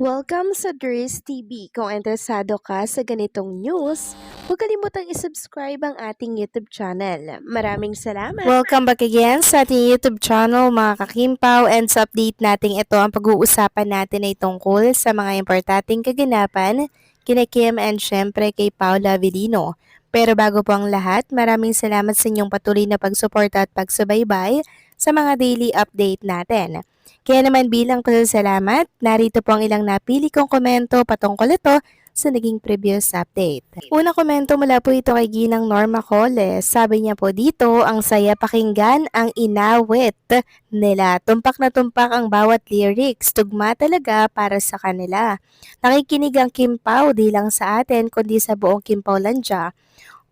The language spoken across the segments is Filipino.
Welcome sa Dries TV. Kung interesado ka sa ganitong news, huwag kalimutang isubscribe ang ating YouTube channel. Maraming salamat! Welcome back again sa ating YouTube channel mga kakimpaw, and sa update natin ito ang pag-uusapan natin ay tungkol sa mga importanteng kaganapan kina Kim and syempre kay Paula Avellino. Pero bago po ang lahat, maraming salamat sa inyong patuloy na pagsuporta at pagsubaybay sa mga daily update natin. Kaya naman bilang pasasalamat, narito po ang ilang napili kong komento patungkol ito sa naging previous update. Unang komento mula po ito kay Ginang Norma Coles. Sabi niya po dito, ang saya pakinggan ang inawit nila. Tumpak na tumpak ang bawat lyrics. Tugma talaga para sa kanila. Nakikinig ang Kim Pao di lang sa atin kundi sa buong Kim Paulandia.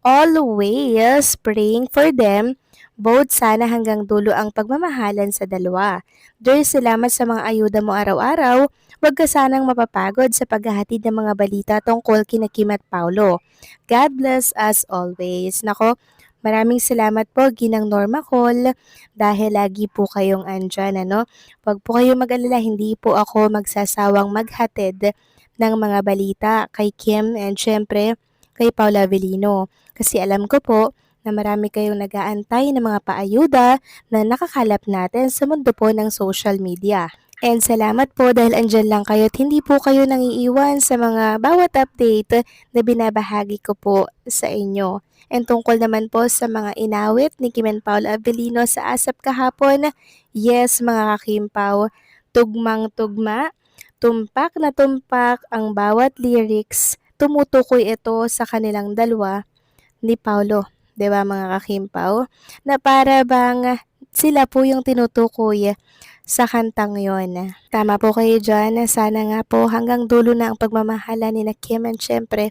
Always praying for them. Both sana hanggang dulo ang pagmamahalan sa dalawa. Dear, salamat sa mga ayuda mo araw-araw. Huwag ka sanang mapapagod sa paghahatid ng mga balita tungkol kina Kim at Paulo. God bless us always. Nako, maraming salamat po Ginang Norma Col dahil lagi po kayong andyan. Huwag po kayong mag-alala, hindi po ako magsasawang maghatid ng mga balita kay Kim and syempre kay Paula Avellino. Kasi alam ko po na marami kayong nag-aantay ng mga paayuda na nakakalap natin sa mundo po ng social media. And salamat po dahil andyan lang kayo at hindi po kayo nangiiwan sa mga bawat update na binabahagi ko po sa inyo. And tungkol naman po sa mga inawit ni Kim and Paula Avellino sa ASAP kahapon, yes mga kakimpaw, tugmang-tugma, tumpak na tumpak ang bawat lyrics, tumutukoy ito sa kanilang dalawa ni Paulo. 'Di ba mga kakimpaw? Na para bang sila po yung tinutukoy sa kantang yon. Tama po kayo dyan. Sana nga po hanggang dulo na ang pagmamahala ni na Kim and syempre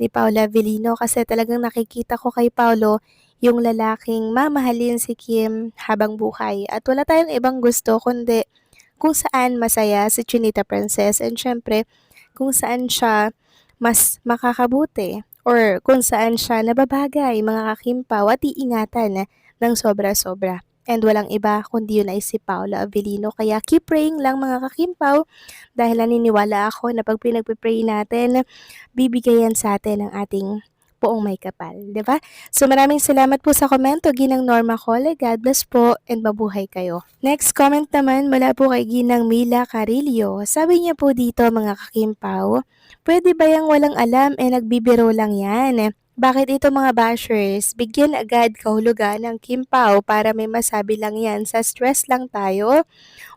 ni Paula Avellino kasi talagang nakikita ko kay Paulo yung lalaking mamahalin si Kim habang buhay. At wala tayong ibang gusto kundi kung saan masaya si Chinita Princess and syempre kung saan siya mas makakabuti or kung saan siya nababagay mga kakimpaw at iingatan ng sobra-sobra. And walang iba kundi yun ay si Paula Avellino. Kaya keep praying lang mga kakimpaw dahil naniniwala ako na pag pinagpipray natin, bibigayan sa atin ang ating poong may kapal. 'Di ba? So maraming salamat po sa komento, Ginang Norma Cole. God bless po and mabuhay kayo. Next comment naman mula po kay Ginang Mila Carillo. Sabi niya po dito mga kakimpaw, pwede ba yung walang alam nagbibiro lang yan? Bakit ito mga bashers? Bigyan agad kahulugan ng Kim Pao para may masabi lang yan. Sa stress lang tayo.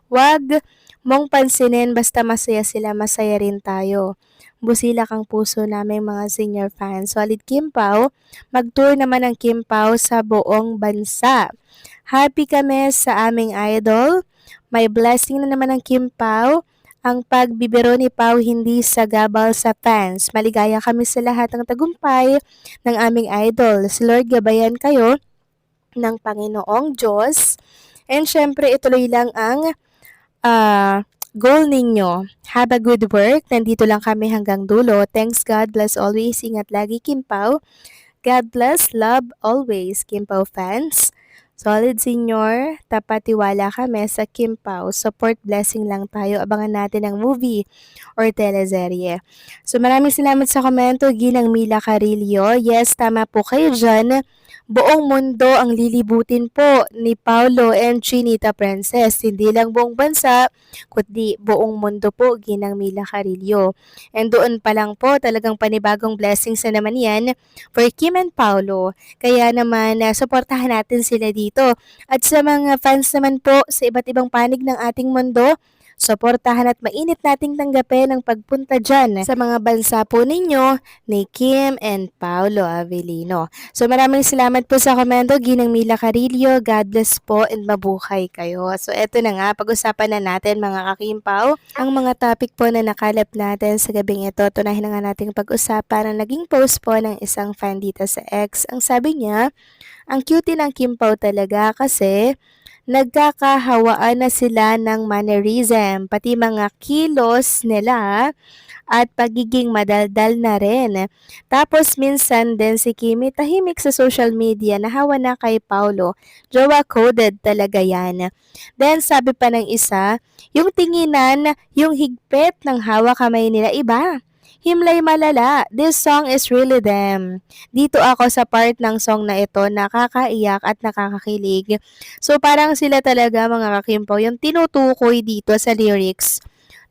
Wag mong pansinin basta masaya sila, masaya rin tayo. Busila kang puso naming mga senior fans. Solid Kim Pao. Mag-tour naman ang Kim Pao sa buong bansa. Happy kami sa aming idol. May blessing na naman ang Kim Pao. Ang pagbibiro ni Pau hindi sagabal sa fans. Maligaya kami sa lahat ng tagumpay ng aming idol. Si Lord gabayan kayo ng Panginoong Diyos. And syempre, ituloy lang ang goal ninyo. Have a good work. Nandito lang kami hanggang dulo. Thanks God. Bless always. Ingat lagi, Kim Pau. God bless. Love always, Kim Pau fans. Solid senior, tapat tiwala kami sa Kim Pao. Support blessing lang tayo. Abangan natin ang movie or teleserye. So maraming salamat sa komento, Ginang Mila Carillo. Yes, tama po kayo dyan. Buong mundo ang lilibutin po ni Paulo and Chinita Princess. Hindi lang buong bansa, kundi buong mundo po, Ginang Mila Carillo. And doon pa lang po, talagang panibagong blessings na naman yan for Kim and Paulo. Kaya naman, suportahan natin sila dito. At sa mga fans naman po sa iba't ibang panig ng ating mundo, suportahan at mainit nating tanggapin ang pagpunta dyan sa mga bansa po ninyo ni Kim and Paulo Avellino. So maraming salamat po sa komento, Ginang Mila Carillo. God bless po and mabuhay kayo. So eto na nga, pag-usapan na natin mga kakimpaw ang mga topic po na nakalap natin sa gabing ito. Tunahin na nga nating pag-usapan ang naging post po ng isang fan dito sa X. Ang sabi niya, ang cute ng Kim Pao talaga kasi nagkakahawaan na sila ng mannerism, pati mga kilos nila at pagiging madaldal na rin. Tapos minsan din si Kimi tahimik sa social media, nahawa na kay Paulo. Jowa coded talaga yan. Then sabi pa ng isa, yung tinginan, yung higpit ng hawak kamay nila iba. Himlay malala, this song is really them. Dito ako sa part ng song na ito, nakakaiyak at nakakakilig. So parang sila talaga mga kakimpo, yung tinutukoy dito sa lyrics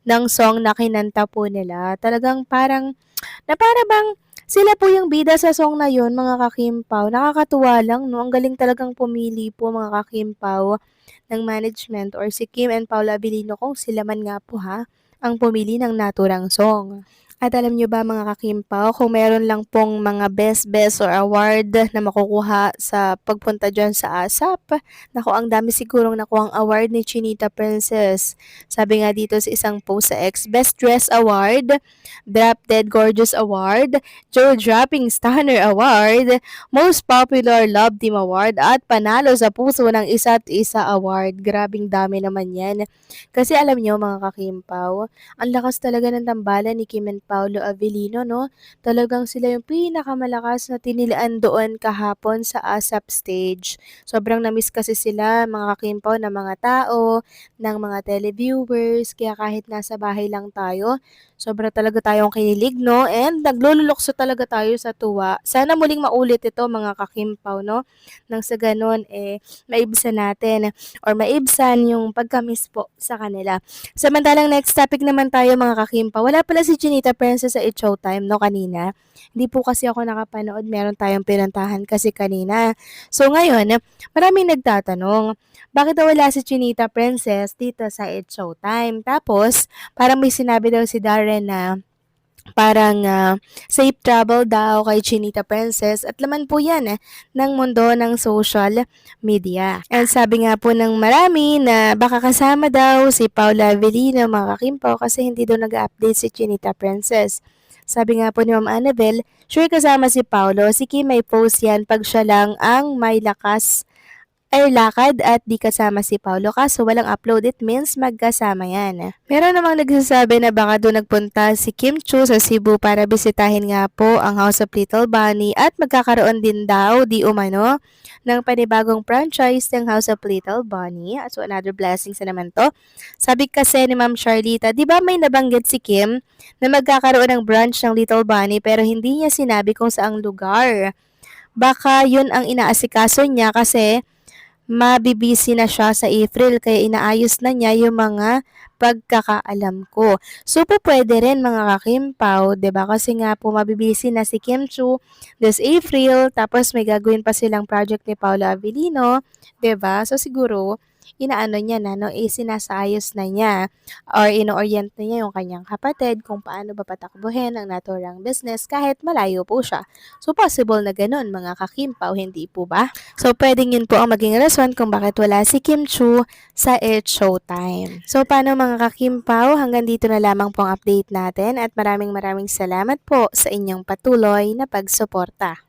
ng song na kinanta po nila. Talagang parang, para bang sila po yung bida sa song na yun, mga kakimpaw. Nakakatuwa lang, no? Ang galing talagang pumili po, mga kakimpaw, ng management or si Kim and Paula Abilino kung sila man nga po ha, ang pumili ng naturang song. At alam nyo ba mga kakimpaw, kung meron lang pong mga best or award na makukuha sa pagpunta dyan sa ASAP, naku, ang dami sigurong nakuhang award ni Chinita Princess. Sabi nga dito sa isang post sa X, Best Dress Award, Drop Dead Gorgeous Award, Joe Dropping Stunner Award, Most Popular Love Team Award, at Panalo sa Puso ng Isa't Isa Award. Grabing dami naman yan. Kasi alam nyo mga kakimpaw, ang lakas talaga ng tambalan ni Kim and Paulo Avellino, no? Talagang sila yung pinakamalakas na tinilaan doon kahapon sa ASAP stage. Sobrang namiss kasi sila, mga kakimpaw, ng mga tao, ng mga televiewers, kaya kahit nasa bahay lang tayo, sobra talaga tayong kinilig, no? And naglululukso talaga tayo sa tuwa. Sana muling maulit ito, mga kakimpaw, no? Nang sa ganun, maibsan natin or maibsan yung pagkamiss po sa kanila. Samantalang next topic naman tayo mga kakimpa. Wala pala si Chinita Princess sa It's Showtime, no, kanina. Hindi po kasi ako nakapanood. Meron tayong pinuntahan kasi kanina. So ngayon, maraming nagtatanong, bakit daw wala si Chinita Princess dito sa It's Showtime? Tapos, parang may sinabi daw si Darren na parang safe travel daw kay Chinita Princess at laman po yan ng mundo ng social media. And sabi nga po ng marami na baka kasama daw si Paula Avellino, mga kakimpaw, kasi hindi daw nag-update si Chinita Princess. Sabi nga po ni Ma'am Annabel, sure kasama si Paulo, si Kim may post yan pag siya lang ang may lakas ay lakad at di kasama si Paulo kaso walang upload, it means magkasama yan. Meron namang nagsasabi na baka doon nagpunta si Kim Chu sa Cebu para bisitahin nga po ang House of Little Bunny at magkakaroon din daw di umano ng panibagong franchise ng House of Little Bunny. So another blessings na naman to. Sabi kasi ni Ma'am Charlita, di ba may nabanggit si Kim na magkakaroon ng branch ng Little Bunny pero hindi niya sinabi kung saang lugar. Baka yun ang inaasikaso niya kasi mabibisi na siya sa April kaya inaayos na niya yung mga pagkakaalam ko. So, pwede rin mga kakimpaw, 'di ba? Kasi nga po mabibisi na si Kim Chu this April, tapos may gagawin pa silang project ni Paula Avellino, 'di ba? So, siguro inaano niya na, no, sinasayos na niya or ino-orient na niya yung kanyang kapatid kung paano ba patakbuhin ang naturang business kahit malayo po siya. So, possible na ganun mga kakimpaw, hindi po ba? So, pwedeng yun po ang maging rason kung bakit wala si Kim Chu sa It's Showtime. So, paano mga kakimpaw? Hanggang dito na lamang po ang update natin at maraming salamat po sa inyong patuloy na pagsuporta.